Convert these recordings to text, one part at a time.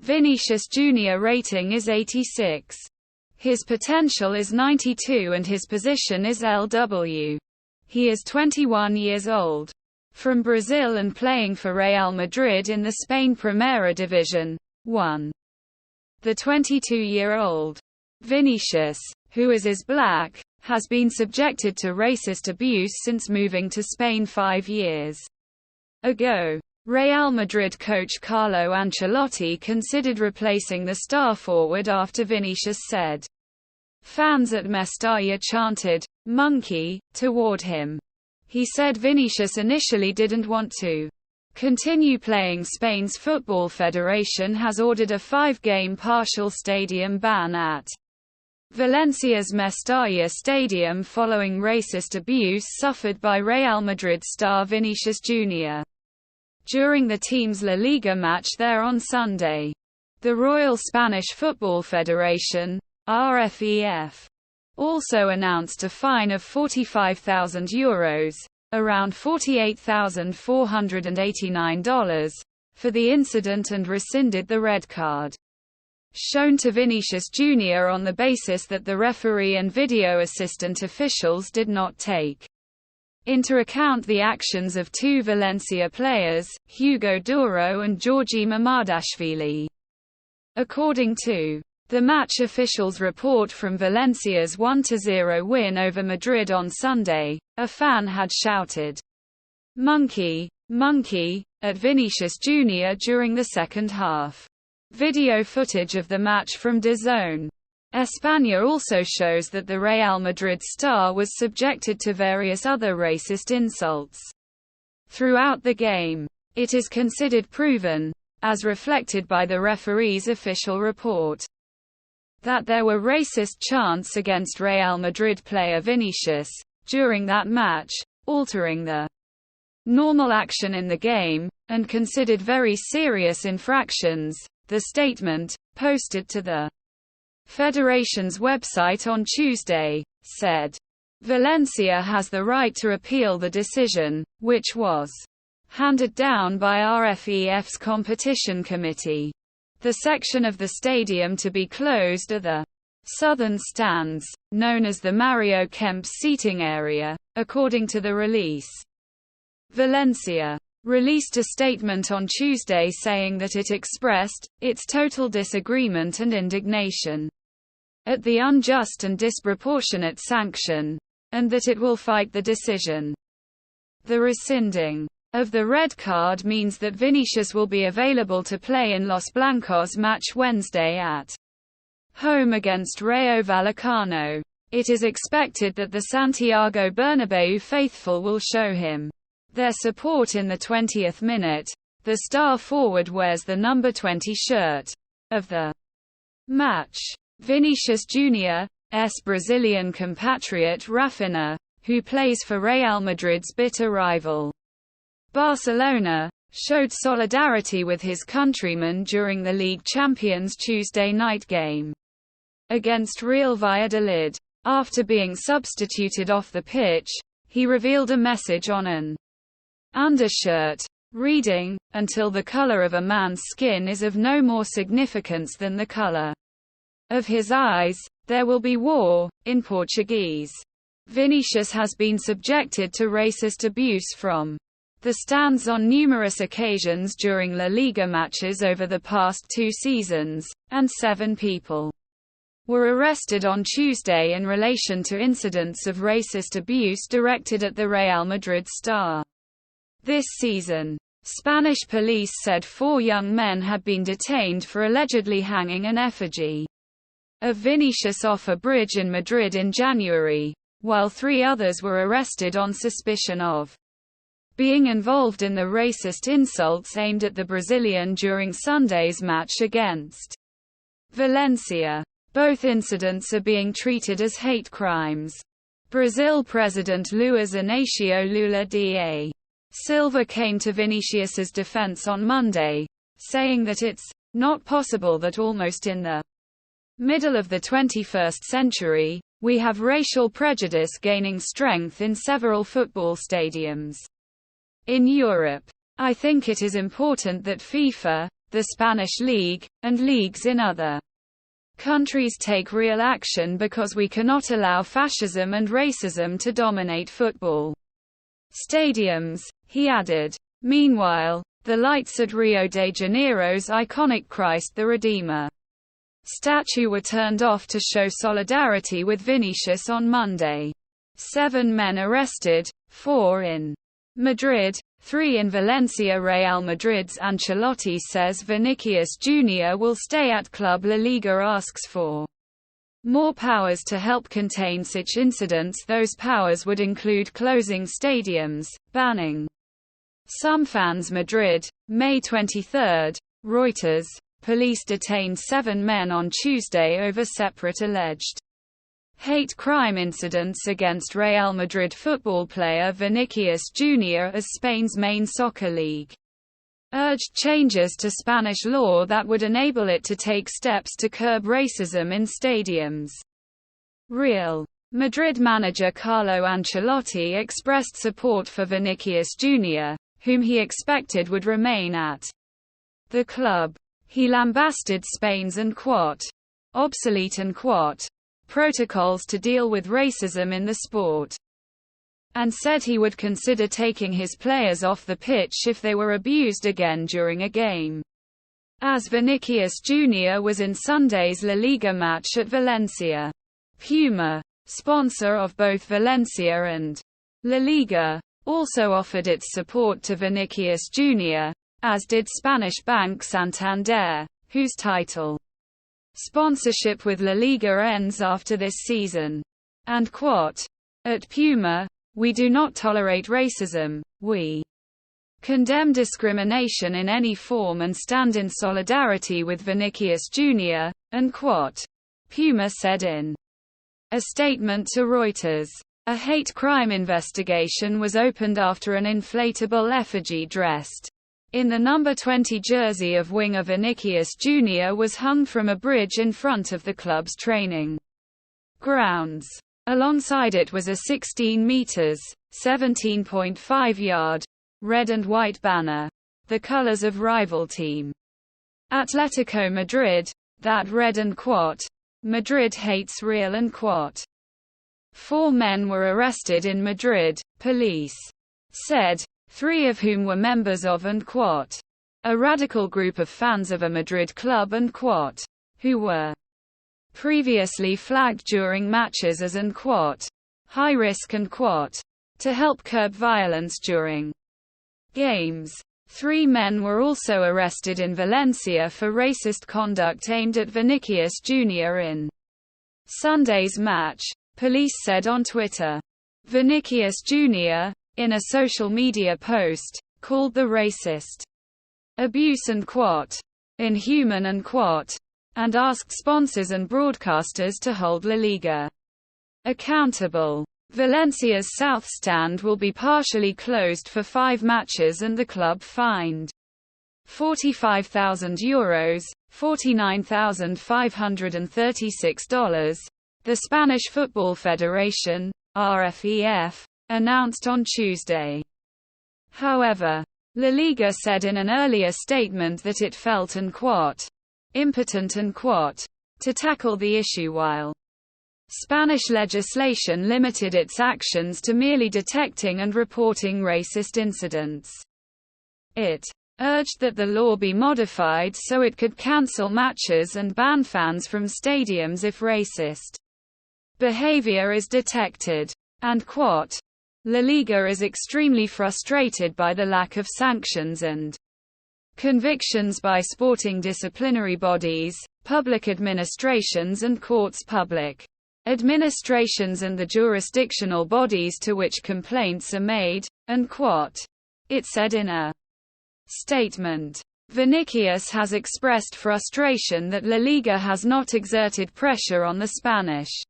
Vinícius Jr. rating is 86. His potential is 92 and his position is LW. He is 21 years old. From Brazil and playing for Real Madrid in the Spain Primera Division 1. The 22-year-old Vinícius, who is black, has been subjected to racist abuse since moving to Spain 5 years ago. Real Madrid coach Carlo Ancelotti considered replacing the star forward after Vinícius said fans at Mestalla chanted, "Monkey," toward him. He said Vinícius initially didn't want to continue playing. Spain's Football Federation has ordered a 5-game partial stadium ban at Valencia's Mestalla Stadium following racist abuse suffered by Real Madrid star Vinícius Jr. during the team's LaLiga match there on Sunday. The Royal Spanish Football Federation, RFEF, also announced a fine of €45,000, around $48,489, for the incident and rescinded the red card shown to Vinícius Jr. on the basis that the referee and video assistant officials did not take into account the actions of 2 Valencia players, Hugo Duro and Georgi Mamadashvili. According to the match officials' report from Valencia's 1-0 win over Madrid on Sunday, a fan had shouted, "Monkey, monkey," at Vinícius Jr. during the second half. Video footage of the match from DAZN España also shows that the Real Madrid star was subjected to various other racist insults throughout the game. It is considered proven, as reflected by the referee's official report, that there were racist chants against Real Madrid player Vinícius during that match, altering the normal action in the game, and considered very serious infractions. The statement, posted to the Federation's website on Tuesday, said, "Valencia has the right to appeal the decision, which was handed down by RFEF's competition committee. The section of the stadium to be closed are the southern stands, known as the Mario Kempes seating area," according to the release. Valencia released a statement on Tuesday saying that it expressed its total disagreement and indignation at the unjust and disproportionate sanction, and that it will fight the decision. The rescinding of the red card means that Vinícius will be available to play in Los Blancos match Wednesday at home against Rayo Vallecano. It is expected that the Santiago Bernabéu faithful will show him their support in the 20th minute. The star forward wears the number 20 shirt of the match. Vinícius Jr.'s Brazilian compatriot Rafinha, who plays for Real Madrid's bitter rival Barcelona, showed solidarity with his countrymen during the League Champions Tuesday night game against Real Valladolid. After being substituted off the pitch, he revealed a message on an undershirt, reading, "Until the color of a man's skin is of no more significance than the color of his eyes, there will be war," in Portuguese. Vinícius has been subjected to racist abuse from the stands on numerous occasions during La Liga matches over the past 2 seasons, and 7 people were arrested on Tuesday in relation to incidents of racist abuse directed at the Real Madrid star. This season, Spanish police said 4 young men had been detained for allegedly hanging an effigy of Vinícius off a bridge in Madrid in January, while 3 others were arrested on suspicion of being involved in the racist insults aimed at the Brazilian during Sunday's match against Valencia. Both incidents are being treated as hate crimes. Brazil President Luiz Inácio Lula da Silva came to Vinícius's defense on Monday, saying that it's not possible that almost in the middle of the 21st century, we have racial prejudice gaining strength in several football stadiums in Europe. I think it is important that FIFA, the Spanish league, and leagues in other countries take real action because we cannot allow fascism and racism to dominate football stadiums, he added. Meanwhile, the lights at Rio de Janeiro's iconic Christ the Redeemer statue were turned off to show solidarity with Vinícius on Monday. 7 men arrested, 4 in Madrid, 3 in Valencia. Real Madrid's Ancelotti says Vinícius Jr will stay at club. LaLiga asks for more powers to help contain such incidents. Those powers would include closing stadiums, banning some fans. Madrid, May 23. Reuters. Police detained 7 men on Tuesday over separate alleged hate crime incidents against Real Madrid football player Vinícius Jr. as Spain's main soccer league urged changes to Spanish law that would enable it to take steps to curb racism in stadiums. Real Madrid manager Carlo Ancelotti expressed support for Vinícius Jr., whom he expected would remain at the club. He lambasted Spain's obsolete protocols to deal with racism in the sport, and said he would consider taking his players off the pitch if they were abused again during a game. As Vinícius Jr. was in Sunday's LaLiga match at Valencia. Puma, sponsor of both Valencia and LaLiga, also offered its support to Vinícius Jr., as did Spanish bank Santander, whose title sponsorship with LaLiga ends after this season. And quote, "At Puma, we do not tolerate racism, we condemn discrimination in any form and stand in solidarity with Vinícius Jr., and quote," Puma said in a statement to Reuters. A hate crime investigation was opened after an inflatable effigy dressed in the number 20 jersey of winger Vinícius Jr. was hung from a bridge in front of the club's training grounds. Alongside it was a 16 meters, 17.5 yard, red and white banner, the colors of rival team Atletico Madrid, that read and quote, "Madrid hates Real" and quote. 4 men were arrested in Madrid, police said, 3 of whom were members of and quote, a radical group of fans of a Madrid club and quote, who were previously flagged during matches as and quote, high risk and quote, to help curb violence during games. 3 men were also arrested in Valencia for racist conduct aimed at Vinícius Jr. in Sunday's match, police said on Twitter. Vinícius Jr., in a social media post, called the racist abuse and quote, inhuman and quote, and asked sponsors and broadcasters to hold LaLiga accountable. Valencia's south stand will be partially closed for 5 matches and the club fined €45,000, $49,536. The Spanish Football Federation, RFEF, announced on Tuesday. However, LaLiga said in an earlier statement that it felt and quote, impotent and quote, to tackle the issue while Spanish legislation limited its actions to merely detecting and reporting racist incidents. It urged that the law be modified so it could cancel matches and ban fans from stadiums if racist behavior is detected. And quote, LaLiga is extremely frustrated by the lack of sanctions and convictions by sporting disciplinary bodies, public administrations and courts. Public administrations and the jurisdictional bodies to which complaints are made, and quote, it said in a statement. Vinícius has expressed frustration that LaLiga has not exerted pressure on the Spanish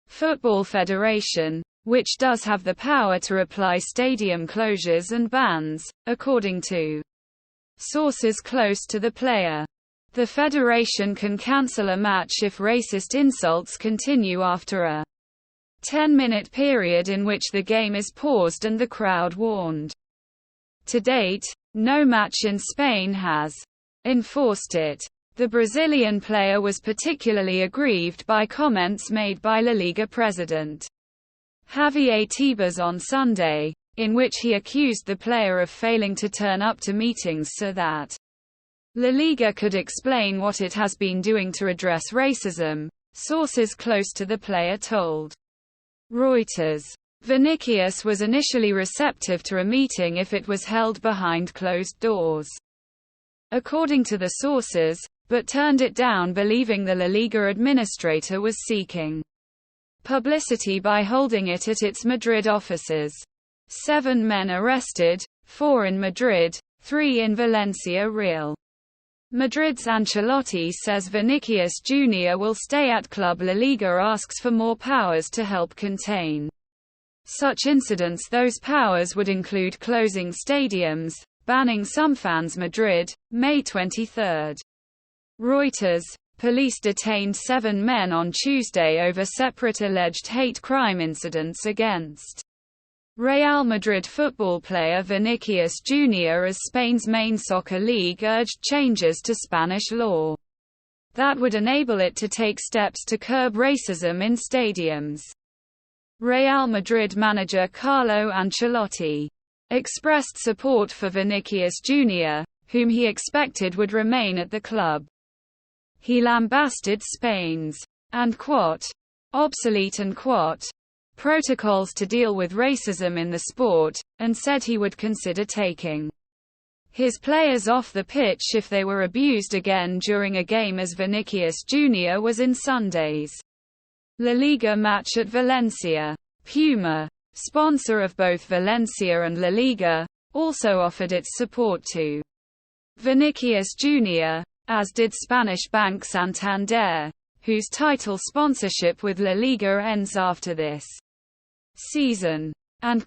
Football Federation, which does have the power to apply stadium closures and bans, according to sources close to the player. The federation can cancel a match if racist insults continue after a 10-minute period in which the game is paused and the crowd warned. To date, no match in Spain has enforced it. The Brazilian player was particularly aggrieved by comments made by LaLiga president Javier Tebas on Sunday, in which he accused the player of failing to turn up to meetings so that LaLiga could explain what it has been doing to address racism, sources close to the player told Reuters. Vinícius was initially receptive to a meeting if it was held behind closed doors, according to the sources, but turned it down believing the LaLiga administrator was seeking publicity by holding it at its Madrid offices. 7 men arrested, 4 in Madrid, 3 in Valencia. Real Madrid's Ancelotti says Vinícius Jr will stay at club. LaLiga asks for more powers to help contain such incidents. Those powers would include closing stadiums, banning some fans. Madrid, May 23. Reuters. Police detained 7 men on Tuesday over separate alleged hate crime incidents against Real Madrid football player Vinícius Jr. as Spain's main soccer league urged changes to Spanish law that would enable it to take steps to curb racism in stadiums. Real Madrid manager Carlo Ancelotti expressed support for Vinícius Jr., whom he expected would remain at the club. He lambasted Spain's obsolete protocols to deal with racism in the sport, and said he would consider taking his players off the pitch if they were abused again during a game, as Vinícius Jr. was in Sunday's LaLiga match at Valencia. Puma, sponsor of both Valencia and LaLiga, also offered its support to Vinícius Jr., as did Spanish bank Santander, whose title sponsorship with LaLiga ends after this season. At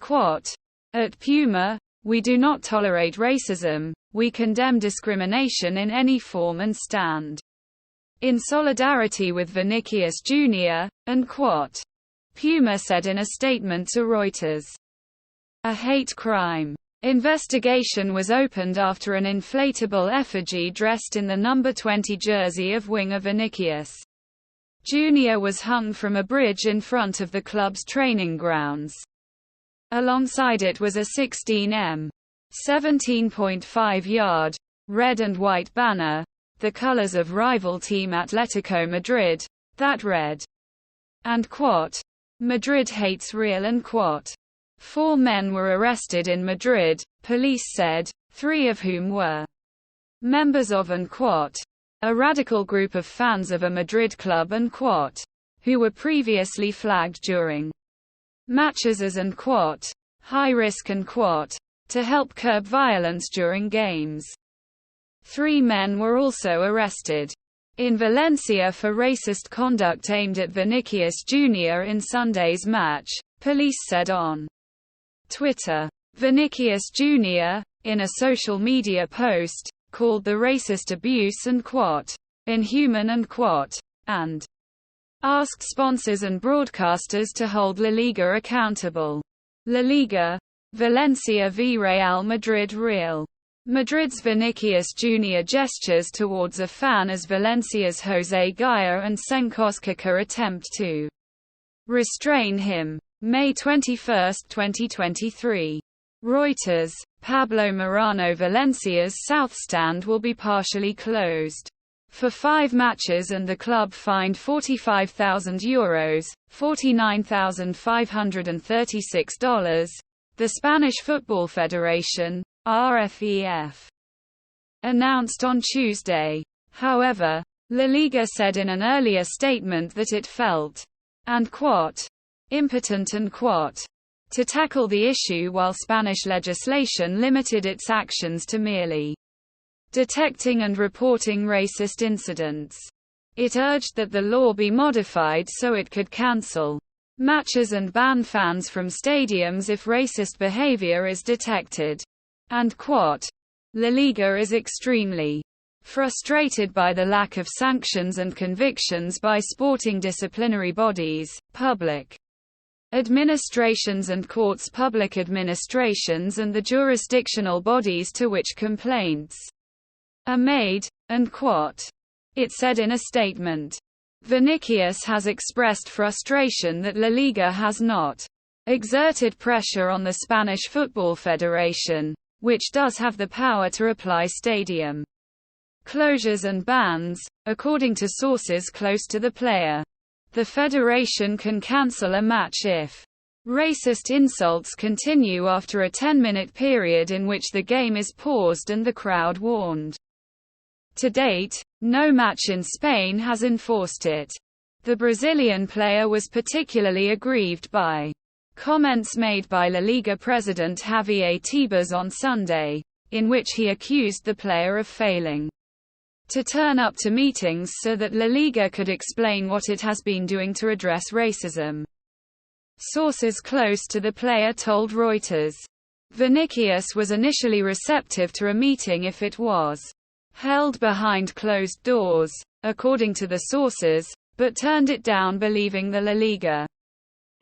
Puma, we do not tolerate racism, we condemn discrimination in any form and stand in solidarity with Vinícius Jr., Puma said in a statement to Reuters. A hate crime investigation was opened after an inflatable effigy dressed in the number 20 jersey of winger Vinícius Jr. was hung from a bridge in front of the club's training grounds. Alongside it was a 16 17.5-yard, red and white banner, the colors of rival team Atletico Madrid, that read, Madrid hates Real. 4 men were arrested in Madrid, police said, 3 of whom were members of a radical group of fans of a Madrid club who were previously flagged during matches as high risk to help curb violence during games. 3 men were also arrested in Valencia for racist conduct aimed at Vinícius Jr. in Sunday's match, police said on Twitter. Vinícius Jr., in a social media post, called the racist abuse inhuman and asked sponsors and broadcasters to hold LaLiga accountable. LaLiga, Valencia v Real Madrid. Real Madrid's Vinícius Jr. gestures towards a fan as Valencia's José Gaya and Sencos Kaka attempt to restrain him. May 21, 2023. Reuters. Pablo Marano. Valencia's south stand will be partially closed for 5 matches and the club fined €45,000, $49,536, the Spanish Football Federation, RFEF, announced on Tuesday. However, LaLiga said in an earlier statement that it felt impotent to tackle the issue while Spanish legislation limited its actions to merely detecting and reporting racist incidents. It urged that the law be modified so it could cancel matches and ban fans from stadiums if racist behavior is detected. LaLiga is extremely frustrated by the lack of sanctions and convictions by sporting disciplinary bodies, public administrations and courts, public administrations and the jurisdictional bodies to which complaints are made, and quote. It said in a statement. Vinícius has expressed frustration that LaLiga has not exerted pressure on the Spanish Football Federation, which does have the power to apply stadium closures and bans, according to sources close to the player. The federation can cancel a match if racist insults continue after a 10-minute period in which the game is paused and the crowd warned. To date, no match in Spain has enforced it. The Brazilian player was particularly aggrieved by comments made by LaLiga president Javier Tebas on Sunday, in which he accused the player of failing to turn up to meetings so that LaLiga could explain what it has been doing to address racism. Sources close to the player told Reuters. Vinícius was initially receptive to a meeting if it was held behind closed doors, according to the sources, but turned it down believing the LaLiga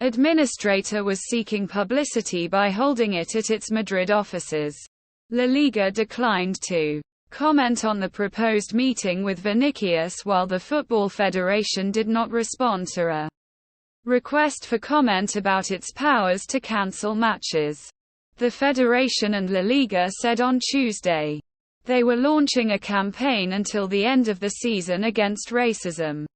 administrator was seeking publicity by holding it at its Madrid offices. LaLiga declined to comment on the proposed meeting with Vinícius while the Football Federation did not respond to a request for comment about its powers to cancel matches. The Federation and LaLiga said on Tuesday they were launching a campaign until the end of the season against racism.